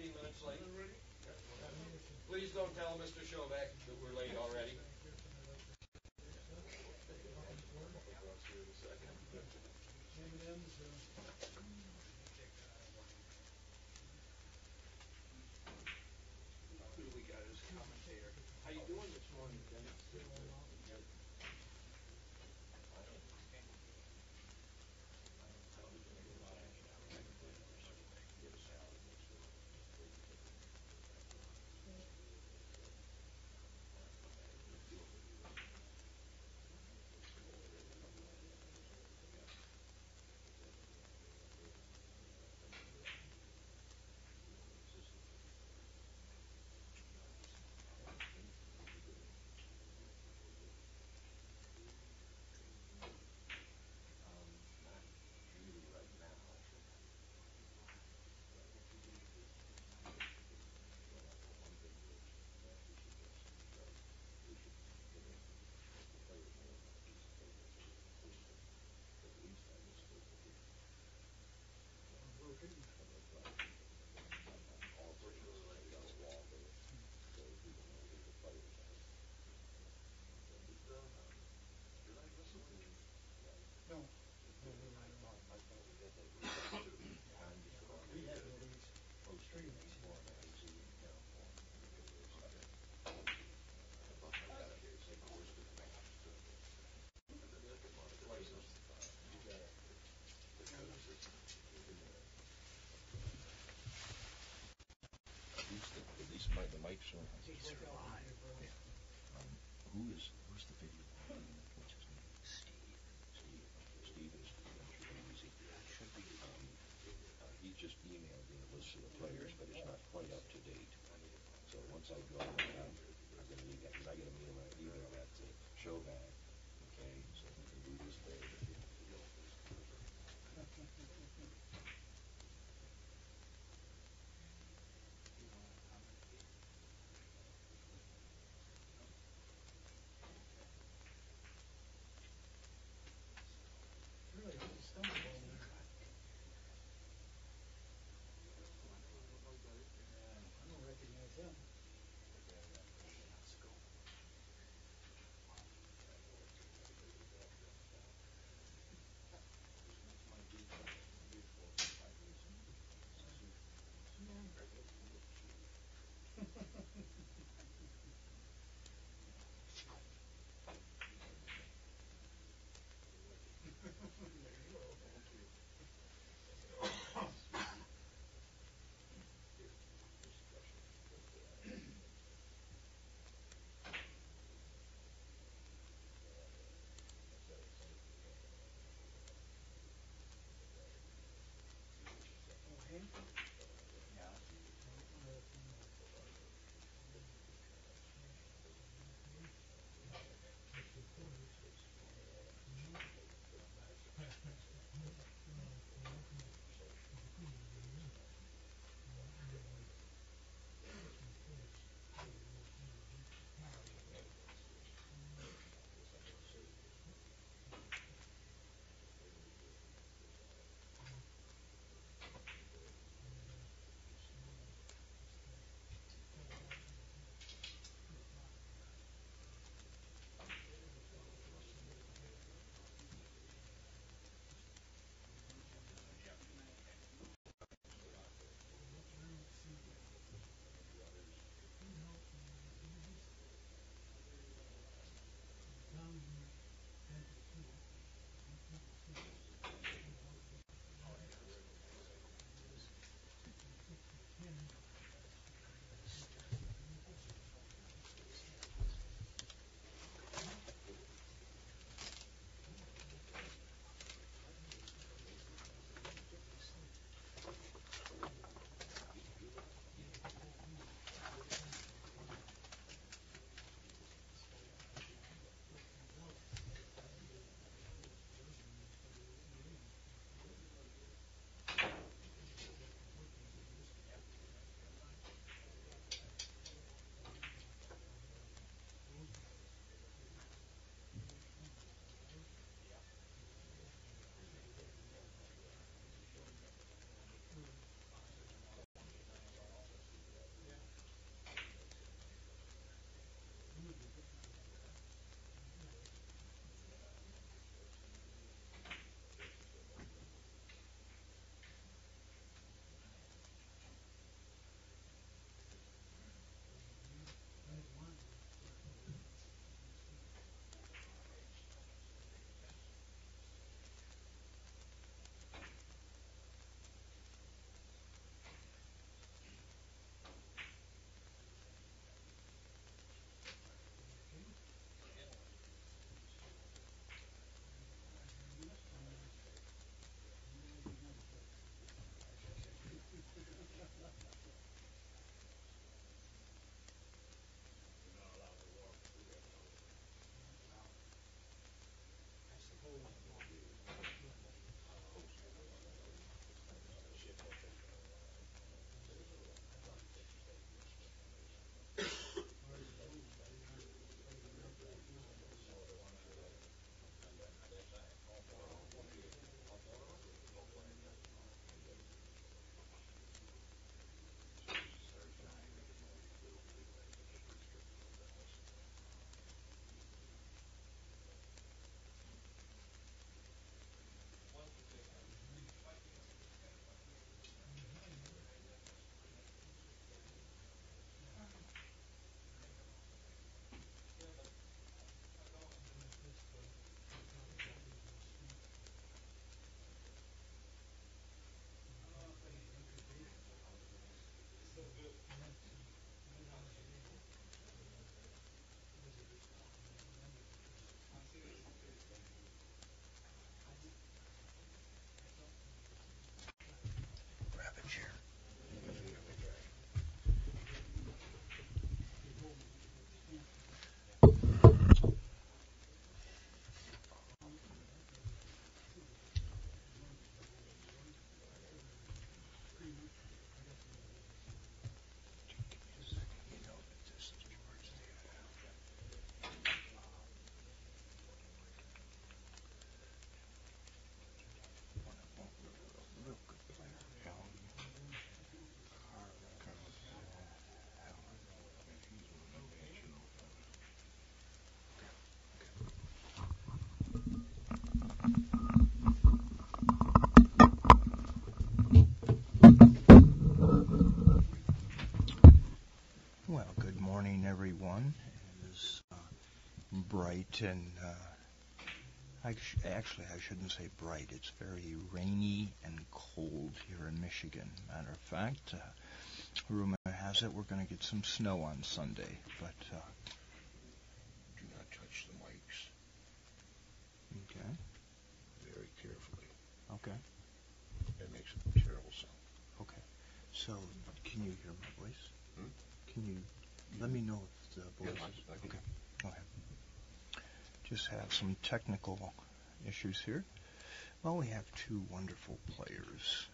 15 minutes late. Please don't tell Mr. Showback that we're late already. Who do we got as commentator? How you doing this morning, Dennis? The mics are. Who's the video? What's his name? Steve is easy. Should be. He just emailed me a list of the players, but it's not quite up to date. So once I go, I'm gonna need that because I get a email that show back. Okay, so we can do this thing. sun is bright and actually I shouldn't say bright. It's very rainy and cold here in Michigan. Matter of fact, rumor has it we're going to get some snow on Sunday. But Do not touch the mics okay, very carefully. okay, It makes a terrible sound. okay. So can you hear my voice? Hmm? Can you let me know if the voice? Yeah, is I can. okay. Go ahead. Just have some technical issues here. Well, we have two wonderful players.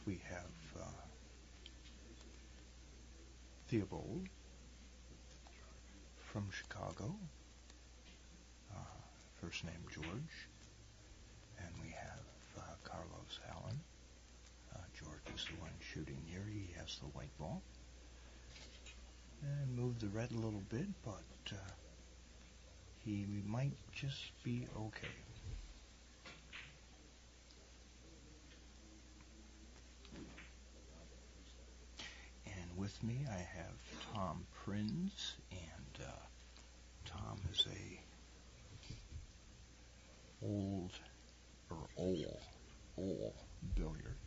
We have Theobald from Chicago, first name George, and we have Carlos Hallon. George is the one shooting here. He has the white ball. And move the red a little bit, but he might just be okay. And with me I have Tom Prinz, and Tom is a old billiard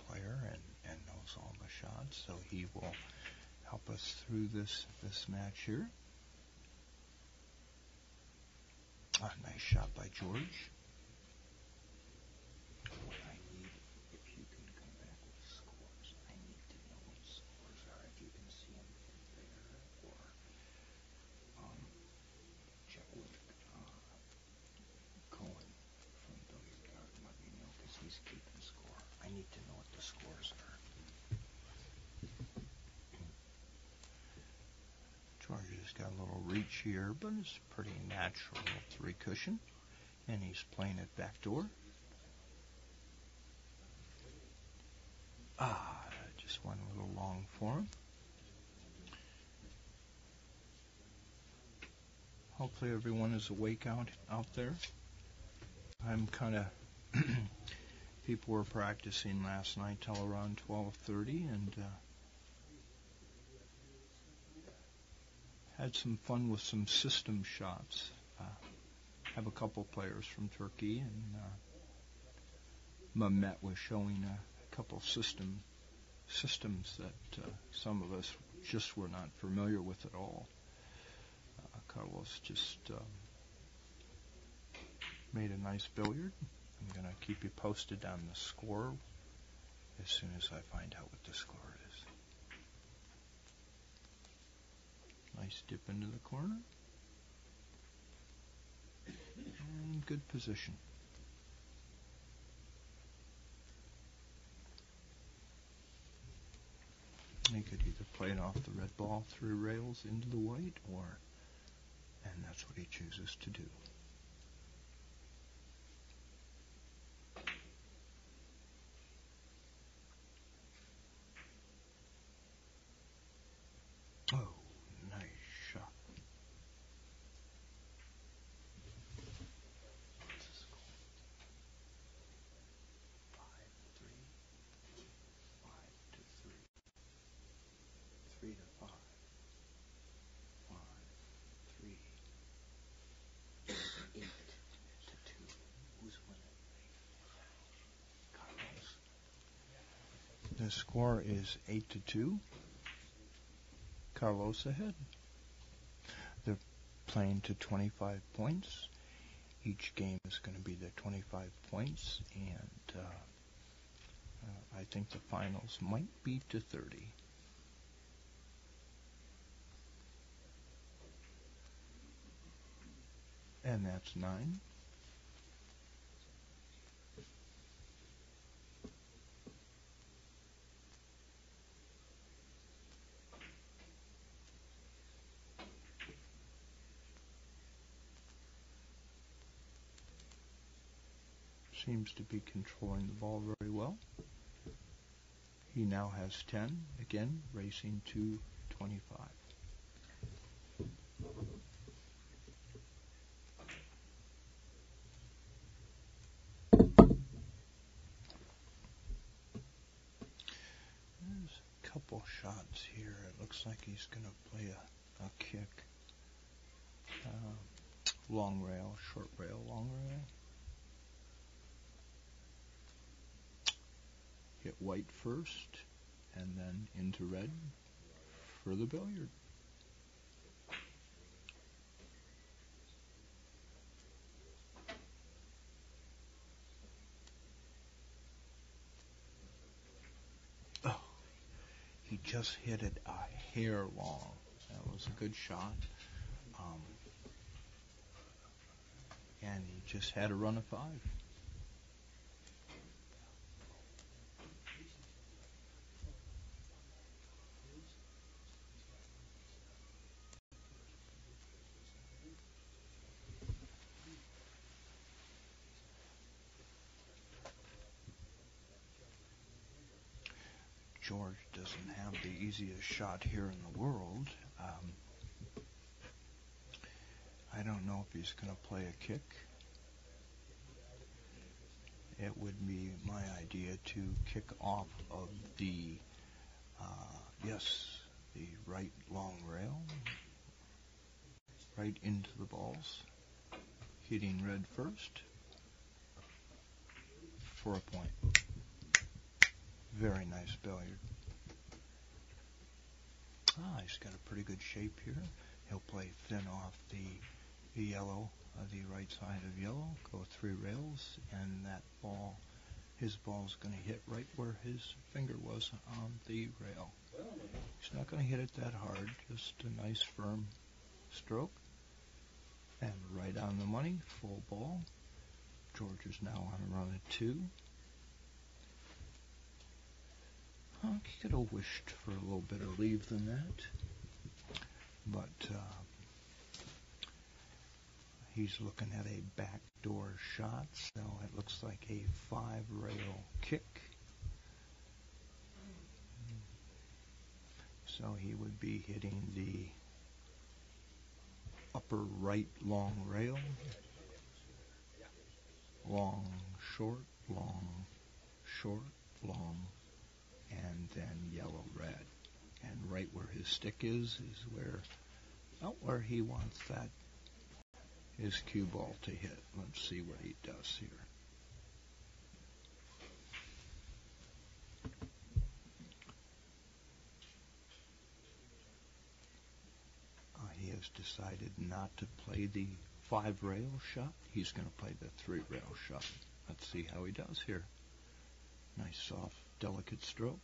player and knows all the shots, so he will help us through this match here. Nice shot by George. What I need, if you can come back with scores, I need to know what scores are. If you can see them from there, or check with Cohen from Billiard Garden. Let me know, because he's keeping score. I need to know what the scores are. George has got a little reach here, but it's pretty natural. 3 cushion, and he's playing it backdoor. Just went a little long for him. Hopefully everyone is awake out there. I'm kind of... People were practicing last night till around 12:30, and had some fun with some system shots. Have a couple players from Turkey, and Mehmet was showing a couple systems that some of us just were not familiar with at all. Carlos just made a nice billiard. I'm going to keep you posted on the score as soon as I find out what the score is. Nice dip into the corner. And good position. He could either play it off the red ball through rails into the white, and that's what he chooses to do. Oh, nice shot. What's the score? 5-3. 5-3. 3-5. 5-3. 8-2. Who's winning? Carlos. The score is 8-2. Carlos ahead. They're playing to 25 points. Each game is going to be the 25 points, and I think the finals might be to 30. And that's 9. Seems to be controlling the ball very well. He now has 10, again, racing to 25. There's a couple shots here. It looks like he's going to play a kick. Long rail, short rail, long rail. Hit white first, and then into red for the billiard. Oh, he just hit it a hair long. That was a good shot. And he just had a run of 5. George doesn't have the easiest shot here in the world. I don't know if he's going to play a kick. It would be my idea to kick off of the right long rail, right into the balls, hitting red first for a point. Very nice billiard. He's got a pretty good shape here. He'll play thin off the yellow, the right side of yellow, go 3 rails, and that ball, his ball's going to hit right where his finger was on the rail. He's not going to hit it that hard, just a nice firm stroke. And right on the money, full ball. George is now on a run of 2. He could have wished for a little better leave than that. But he's looking at a backdoor shot, so it looks like a 5-rail kick. So he would be hitting the upper right long rail. Long, short, long, and then yellow, red. And right where his stick is where he wants that, his cue ball to hit. Let's see what he does here. He has decided not to play the 5-rail shot. He's going to play the 3-rail shot. Let's see how he does here. Nice, soft, delicate stroke.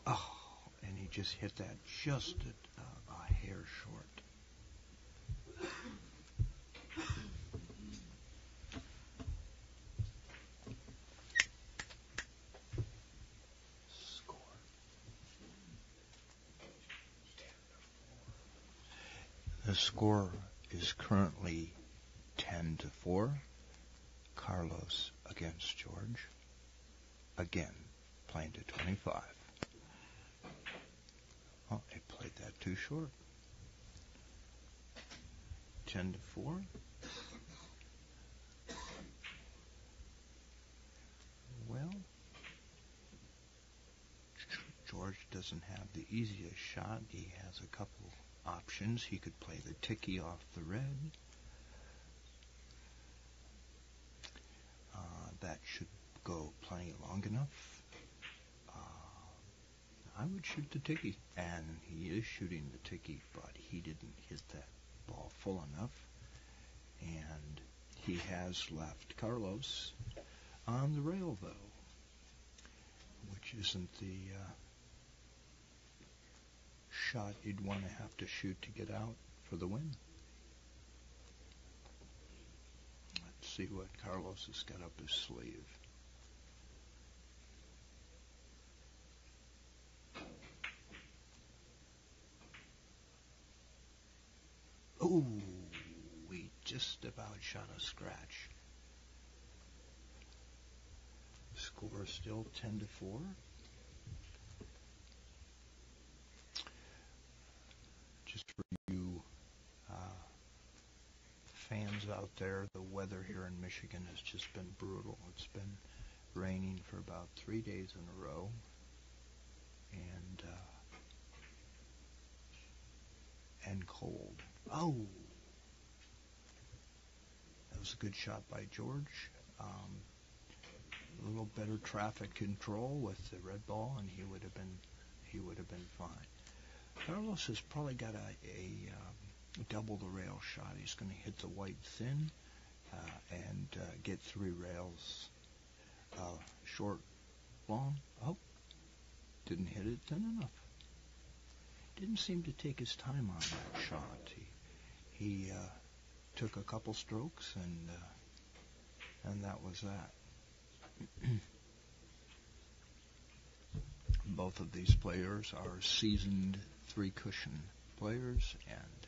Oh, and he just hit that just a hair short. Score. The score is currently 10-4. Carlos against George. Again, playing to 25. Oh, he played that too short. 10-4. Well, George doesn't have the easiest shot. He has a couple options. He could play the ticky off the red. That should go plenty long enough. I would shoot the ticky, and he is shooting the ticky, but he didn't hit that ball full enough. And he has left Carlos on the rail, though, which isn't the shot you'd want to have to shoot to get out for the win. Let's see what Carlos has got up his sleeve. Oh, we just about shot a scratch. Score still 10-4. Just for you fans out there, the weather here in Michigan has just been brutal. It's been raining for about 3 days in a row. and cold. Oh, that was a good shot by George. A little better traffic control with the red ball, and he would have been fine. Carlos has probably got a double the rail shot. He's going to hit the white thin and get 3 rails short, long. Oh, didn't hit it thin enough. Didn't seem to take his time on that shot. He took a couple strokes, and that was that. Both of these players are seasoned 3-cushion players, and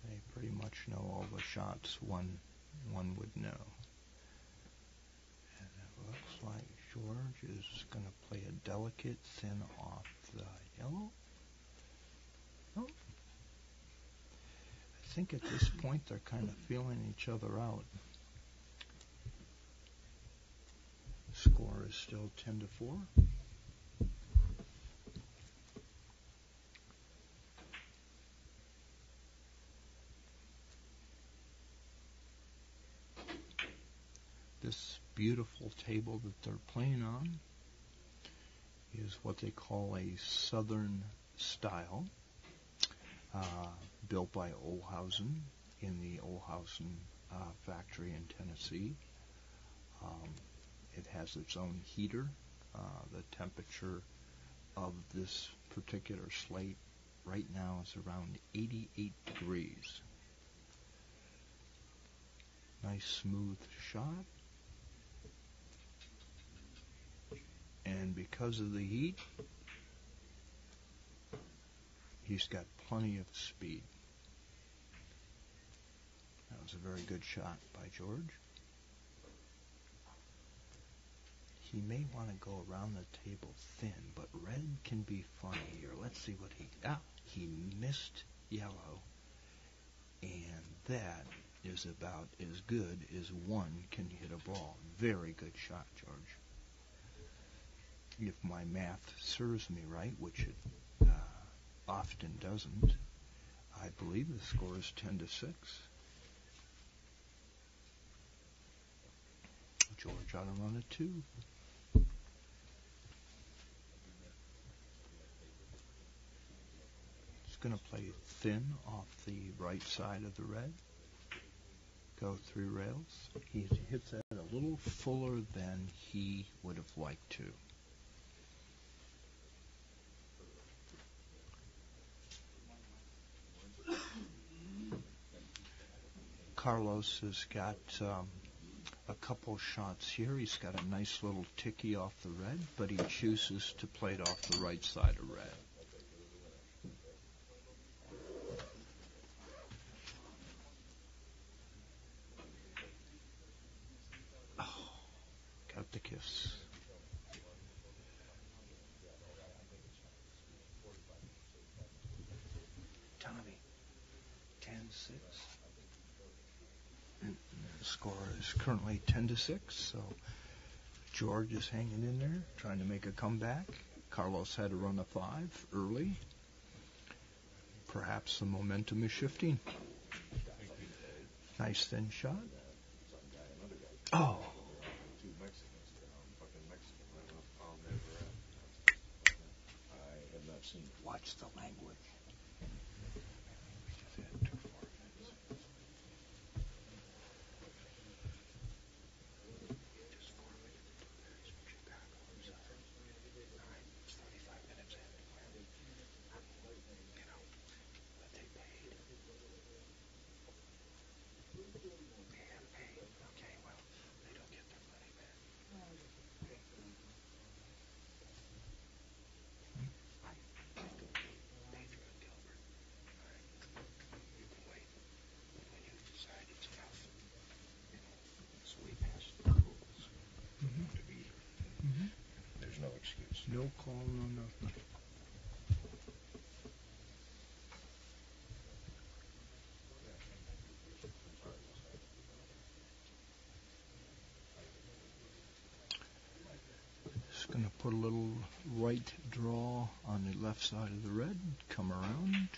they pretty much know all the shots one would know. And it looks like George is going to play a delicate thin off the yellow. Oh. I think at this point they're kind of feeling each other out. Score is still 10-4. This beautiful table that they're playing on is what they call a Southern style, built by Olhausen in the Olhausen factory in Tennessee. It has its own heater. The temperature of this particular slate right now is around 88 degrees. Nice smooth shot. And because of the heat, he's got plenty of speed. That was a very good shot by George. He may want to go around the table thin, but red can be funny here. Let's see what he missed yellow, and that is about as good as one can hit a ball. Very good shot, George. If my math serves me right, which it often doesn't, I believe the score is 10-6. George ought to run a 2. He's going to play thin off the right side of the red. Go 3 rails. He hits that a little fuller than he would have liked to. Carlos has got a couple shots here. He's got a nice little ticky off the red, but he chooses to play it off the right side of red. Oh, got the kiss. Tommy, 10-6. The score is currently 10-6, so George is hanging in there, trying to make a comeback. Carlos had to run a 5 early. Perhaps the momentum is shifting. Nice thin shot. Oh. I have not seen it. Watch the language. There's no excuse. No call, no nothing. Just going to put a little right draw on the left side of the red, come around,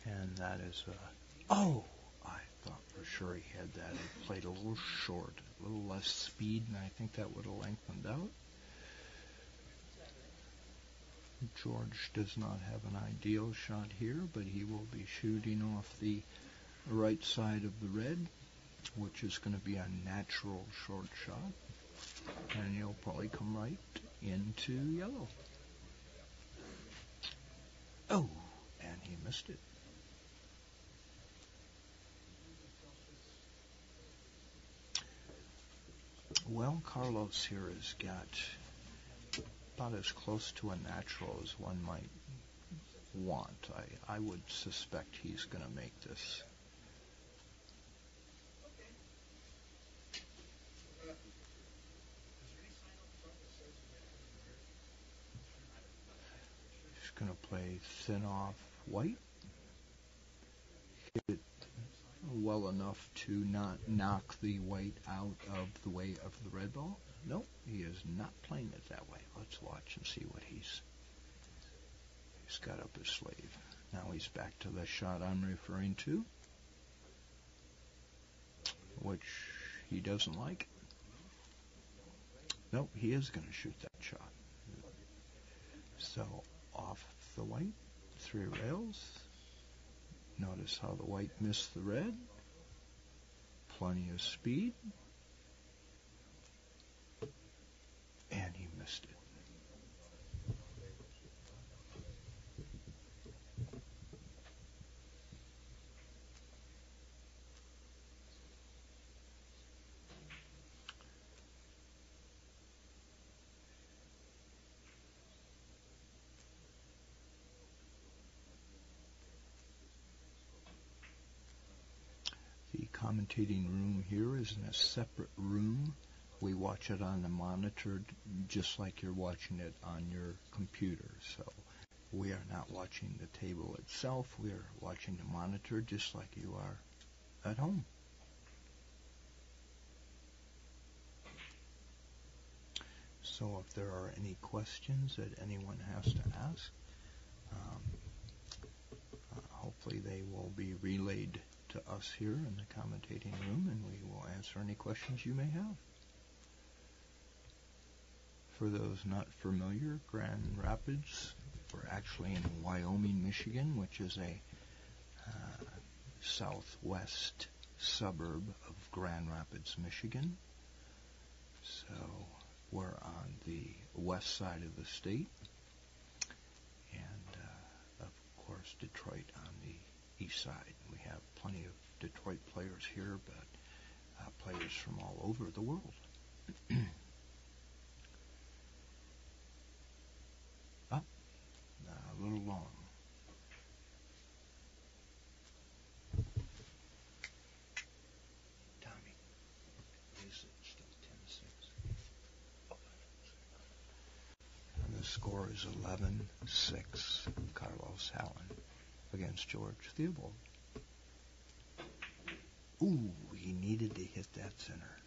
and that is oh, I thought for sure he had that. He played a little short, a little less speed, and I think that would have lengthened out. George does not have an ideal shot here, but he will be shooting off the right side of the red, which is going to be a natural short shot, and he'll probably come right into yellow. Oh, and he missed it. Well, Carlos here has got about as close to a natural as one might want. I would suspect he's going to make this. He's going to play thin off white. Hit it well enough to not knock the white out of the way of the red ball. Nope, he is not playing it that way. Let's watch and see what he's got up his sleeve. Now he's back to the shot I'm referring to, which he doesn't like. Nope, he is going to shoot that shot. So off the white, 3 rails. Notice how the white missed the red. Plenty of speed. And he missed it. The commentating room here is in a separate room. We watch it on the monitor just like you're watching it on your computer. So we are not watching the table itself. We are watching the monitor just like you are at home. So if there are any questions that anyone has to ask, hopefully they will be relayed to us here in the commentating room, and we will answer any questions you may have. For those not familiar, Grand Rapids, we're actually in Wyoming, Michigan, which is a southwest suburb of Grand Rapids, Michigan. So we're on the west side of the state, and of course Detroit on the east side. We have plenty of Detroit players here, but players from all over the world. Up, a little long. Tommy, is it still 10-6? And the score is 11-6, Carlos Hallon against George Theobald. Ooh, he needed to hit that center.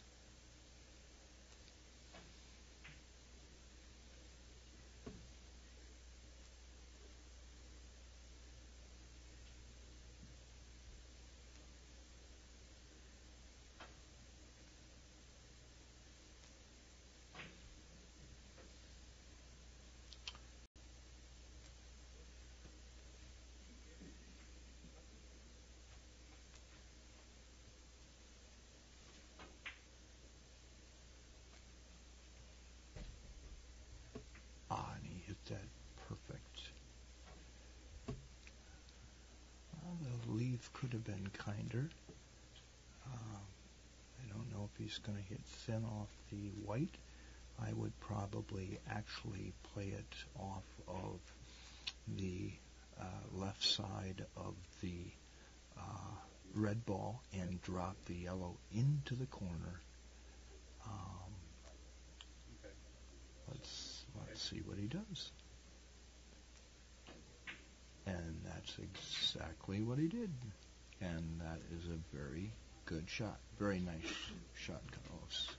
And he hit that perfect. The leaf could have been kinder. I don't know if he's going to hit thin off the white. I would probably actually play it off of the left side of the red ball and drop the yellow into the corner. Let's see what he does. And that's exactly what he did. And that is a very good shot. Very nice shot, Carlos.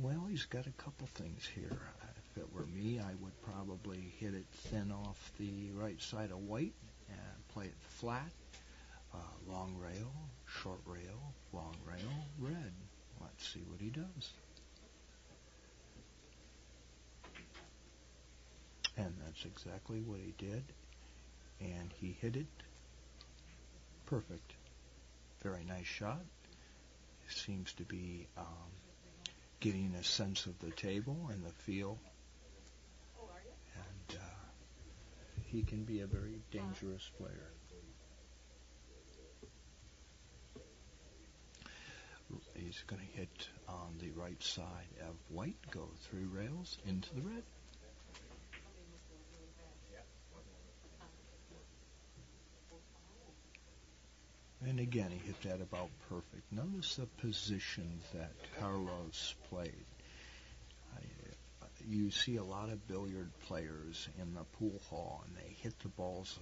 Well, he's got a couple things here. If it were me, I would probably hit it thin off the right side of white and play it flat. Long rail, short rail, long rail, red. Let's see what he does. And that's exactly what he did. And he hit it perfect. Very nice shot. Seems to be getting a sense of the table and the feel. And he can be a very dangerous player. He's going to hit on the right side of white, go 3 rails into the red. And again, he hit that about perfect. Notice the position that Carlos played. You see a lot of billiard players in the pool hall, and they hit the balls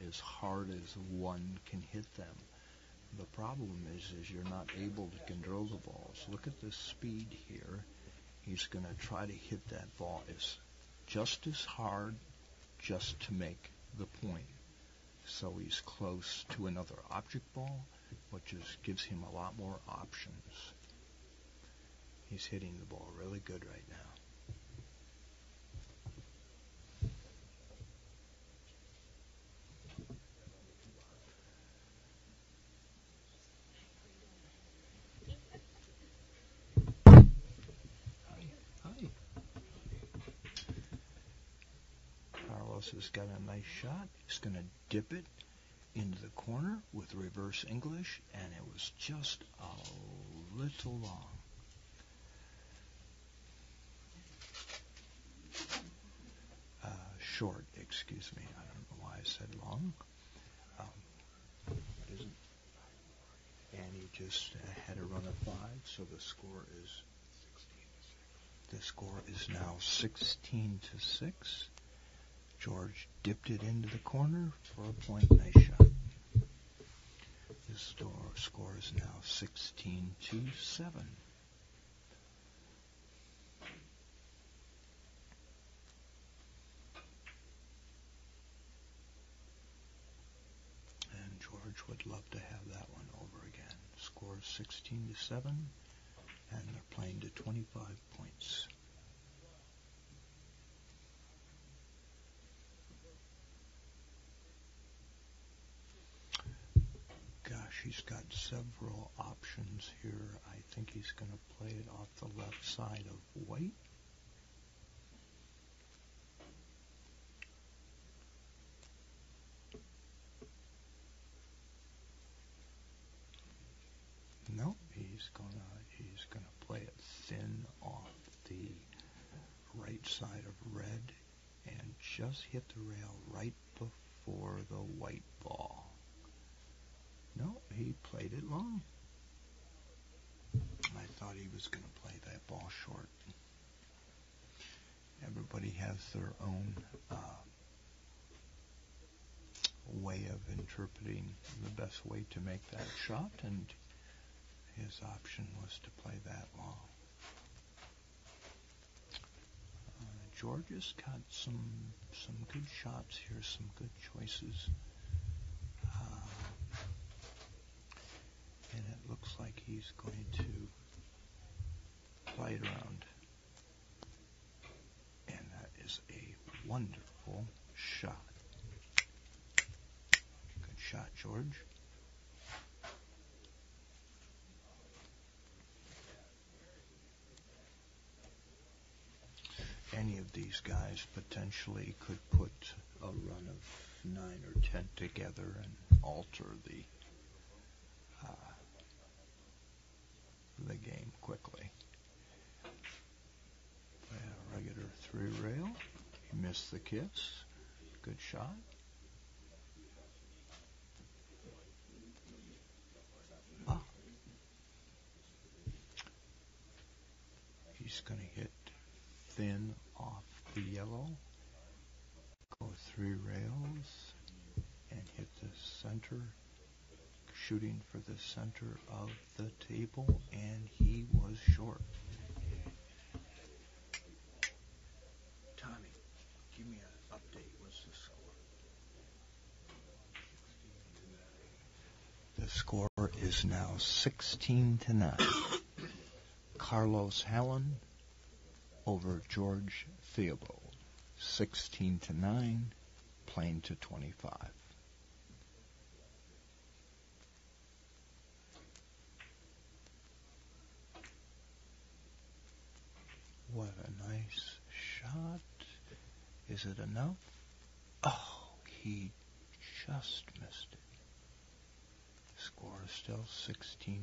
as hard as one can hit them. The problem is you're not able to control the balls. Look at the speed here. He's going to try to hit that ball just as hard, just to make the point. So he's close to another object ball, which gives him a lot more options. He's hitting the ball really good right now. Hi. Carlos has got a nice shot. He's going to dip it into the corner with reverse English, and it was just a little long. Short, excuse me. I don't know why I said long. And he just had a run of 5, so the score is now 16-6. George dipped it into the corner for a point. Nice shot. The score is now 16-7. And George would love to have that one over again. Score 16-7, and they're playing to 25 points. Gosh, he's got several options here. I think he's going to play it off the left side of white. Nope, he's gonna play it thin off the right side of red and just hit the rail right before the white ball. No, he played it long. I thought he was going to play that ball short. Everybody has their own way of interpreting the best way to make that shot, and his option was to play that long. George has got some good shots here, some good choices. And it looks like he's going to play it around. And that is a wonderful shot. Good shot, George. Any of these guys potentially could put a run of 9 or 10 together and alter the game quickly. A regular 3 rail. He missed the kiss. Good shot. He's going to hit thin off the yellow, go 3 rails, and hit the center, shooting for the center of the table, and he was short. What's the score? The score is now 16-9. Carlos Hallon over George Theobald. 16-9, playing to 25. What a nice shot. Is it enough? Oh, he just missed it. Score is still 16-9.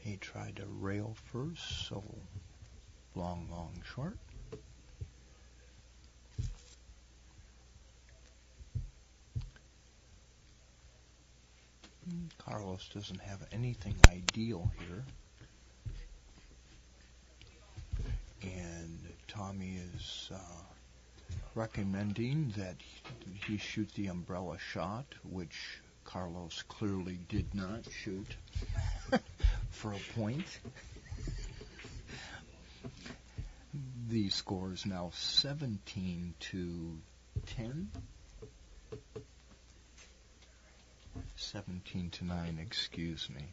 He tried to rail first, so long, short. Carlos doesn't have anything ideal here. And Tommy is recommending that he shoot the umbrella shot, which Carlos clearly did not shoot for a point. The score is now 17-10. 17-9, excuse me.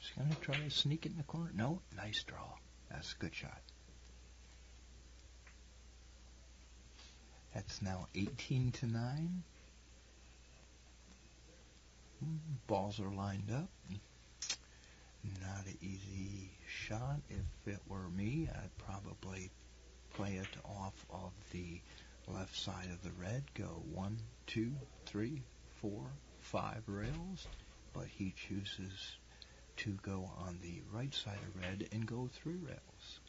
Just going to try to sneak it in the corner. No, nice draw. That's a good shot. That's now 18-9. Balls are lined up. Not an easy shot. If it were me, I'd probably play it off of the left side of the red. Go 1, 2, 3, 4, 5 rails. But he chooses to go on the right side of red and go 3 rails.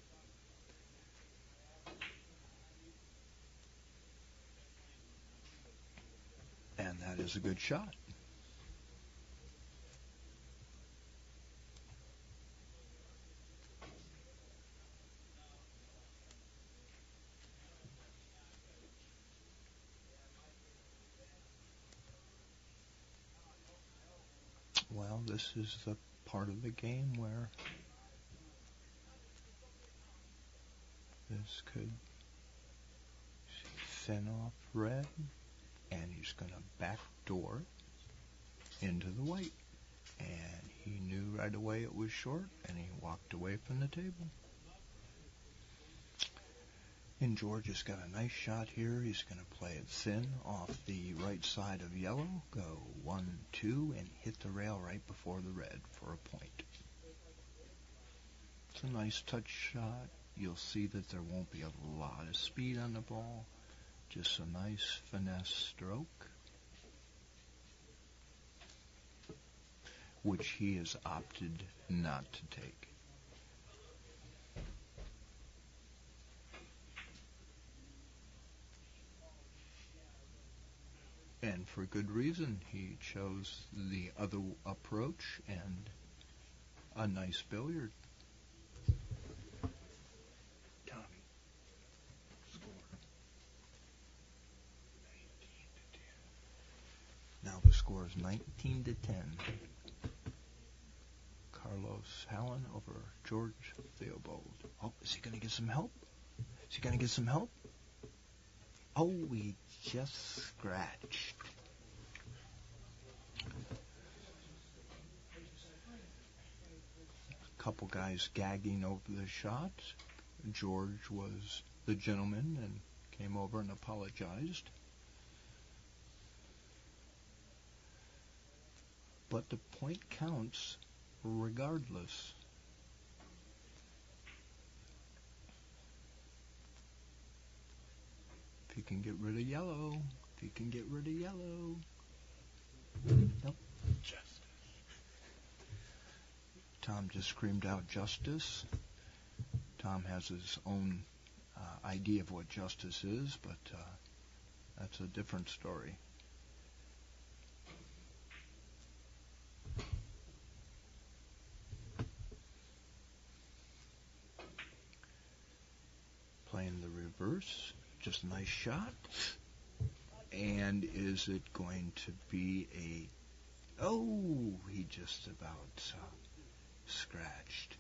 And that is a good shot. Well, this is the part of the game where this could thin off red, and he's going to backdoor into the white. And he knew right away it was short, and he walked away from the table. And George has got a nice shot here. He's going to play it thin off the right side of yellow. Go 1, 2, and hit the rail right before the red for a point. It's a nice touch shot. You'll see that there won't be a lot of speed on the ball. Just a nice finesse stroke, which he has opted not to take. And for good reason. He chose the other approach and a nice billiard. Tommy, score 19-10. Now the score is 19-10. Carlos Hallon over George Theobald. Oh, is he going to get some help? Is he going to get some help? Oh, he just scratched. A couple guys gagging over the shot. George was the gentleman and came over and apologized. But the point counts regardless. If you can get rid of yellow. If you can get rid of yellow. Nope. Justice. Tom just screamed out justice. Tom has his own idea of what justice is, but that's a different story. course. Just a nice shot. And is it going to be a... Oh, he just about scratched.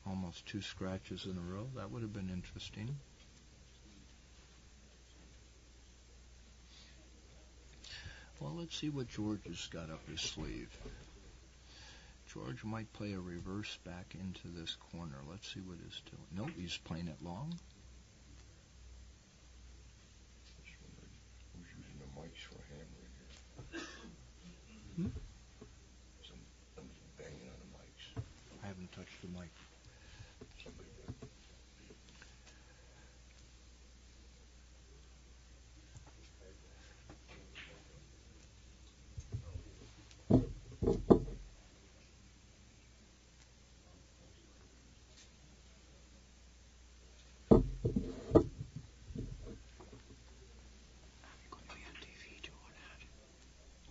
Almost 2 scratches in a row. That would have been interesting. Well, let's see what George has got up his sleeve. George might play a reverse back into this corner. Let's see what he's doing. Nope, he's playing it long. Who's using the mics for hammering here? Somebody's banging on the mics. I haven't touched the mic. Somebody did.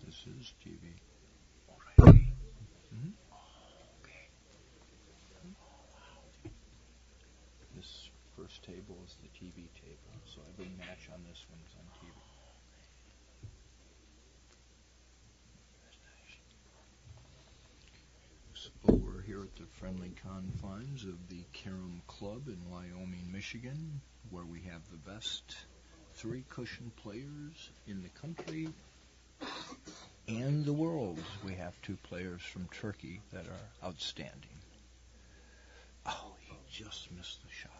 This is TV. Already? Mm-hmm. Oh, okay. This first table is the TV table, so every match on this one's on TV. So we're here at the friendly confines of the Carom Club in Wyoming, Michigan, where we have the best 3 cushion players in the country and the world. We have 2 players from Turkey that are outstanding. Oh, he just missed the shot.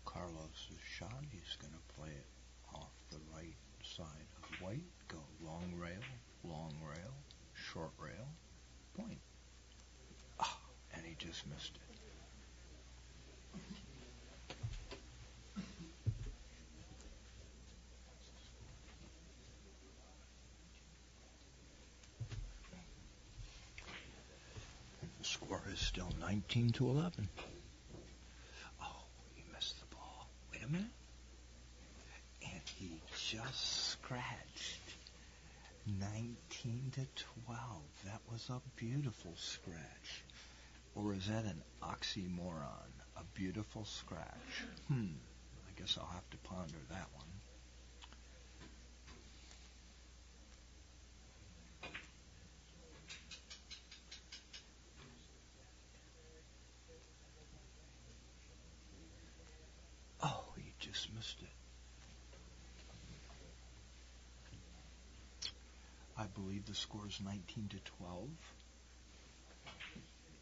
Carlos's shot, he's going to play it off the right side of white, go long rail, short rail, point. Ah, and he just missed it. And the score is still 19-11. Oh, he missed the ball. Wait a minute. And he just scratched. 19-12. That was a beautiful scratch. Or is that an oxymoron? A beautiful scratch. I guess I'll have to ponder that one. Oh, he just missed it. I believe the score is 19-12.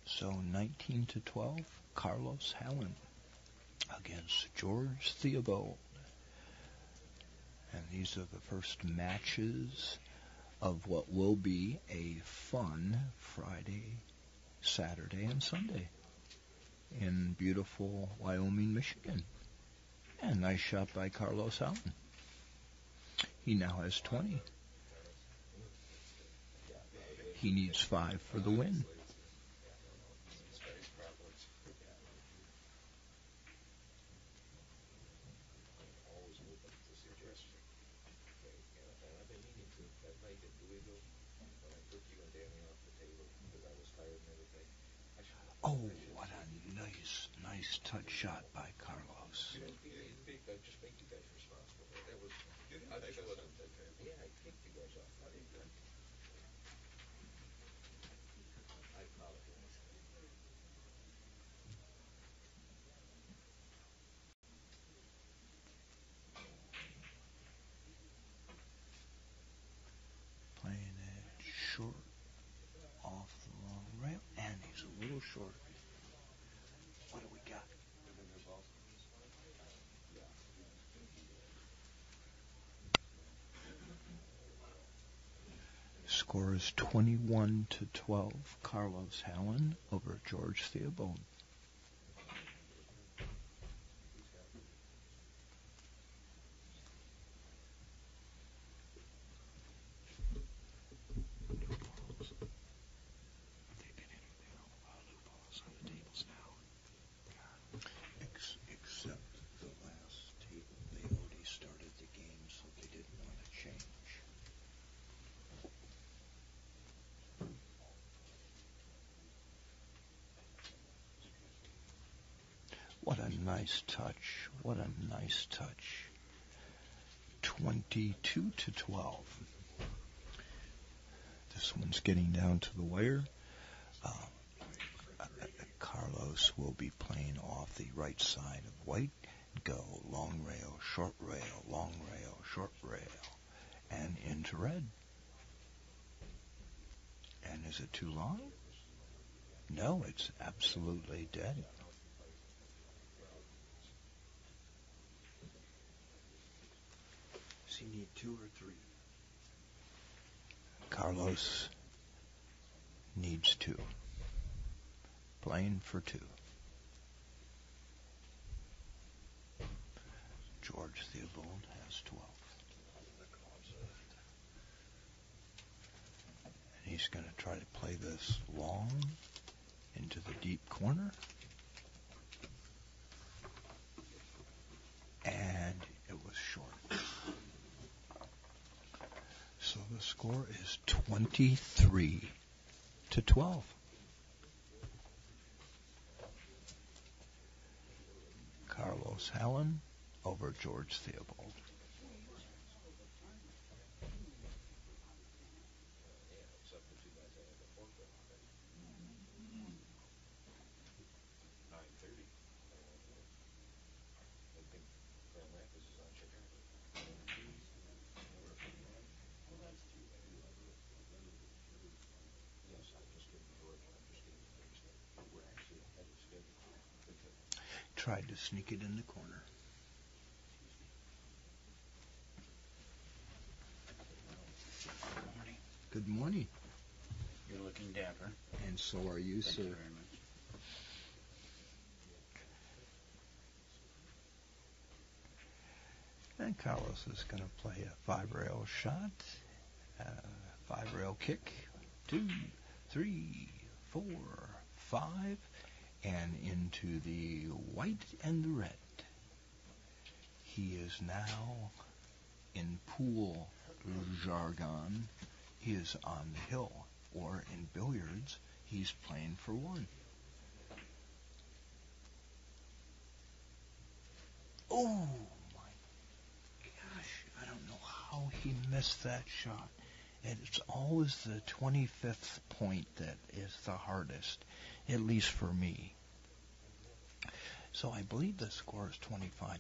So 19-12, Carlos Hallon against George Theobald. And these are the first matches of what will be a fun Friday, Saturday, and Sunday in beautiful Wyoming, Michigan. And nice shot by Carlos Hallon. He now has 20. He needs 5 for the win. Oh, what a nice touch shot by Carlos. Just make you guys responsible. That was. I think it wasn't. Yeah, I kicked you guys off. I apologize. Playing it short off the long rail, and he's a little short. What do we got? Score is 21-12. Carlos Hallon over George Theobald. Except the last nice touch. What a nice touch. 22-12. This one's getting down to the wire. Carlos will be playing off the right side of white. Go long rail, short rail, long rail, short rail, and into red. And is it too long? No, it's absolutely dead. Does he need 2 or 3? Carlos needs 2. Playing for 2. George Theobald has 12. And he's going to try to play this long into the deep corner. And it was short. So the score is 23-12. Carlos Hallon over George Theobald. Tried to sneak it in the corner. Morning. Good morning. You're looking dapper. And so are you, sir. Thank you very much. And Carlos is going to play a 5-rail shot, 5-rail kick, 2, 3, 4, 5, and into the white and the red. He is now, in pool jargon, he is on the hill, or in billiards, he's playing for 1. Oh! I don't know how he missed that shot. It's always the 25th point that is the hardest, at least for me. So I believe the score is 25-12.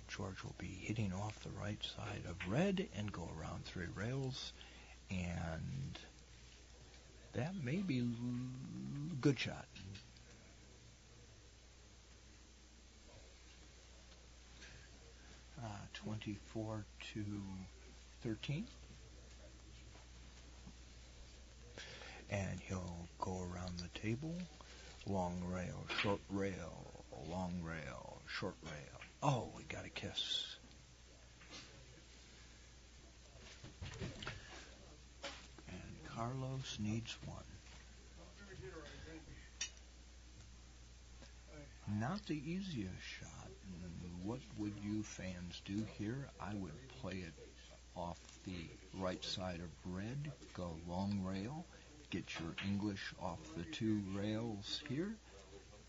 George will be hitting off the right side of red and go around 3 rails, and that may be a good shot. Uh, 24-13. And he'll go around the table. Long rail, short rail, long rail, short rail. Oh, we got a kiss. And Carlos needs 1. Not the easiest shot. What would you fans do here? I would play it off the right side of red, go long rail, get your English off the 2 rails here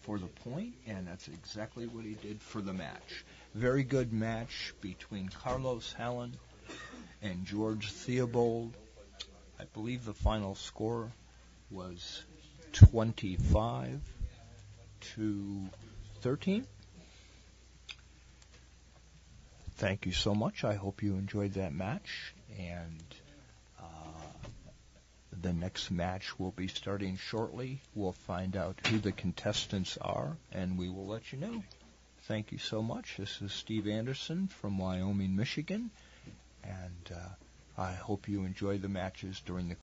for the point, and that's exactly what he did for the match. Very good match between Carlos Hallon and George Theobald. I believe the final score was 25-13. Thank you so much. I hope you enjoyed that match, and the next match will be starting shortly. We'll find out who the contestants are, and we will let you know. Thank you so much. This is Steve Anderson from Wyoming, Michigan, and I hope you enjoy the matches during the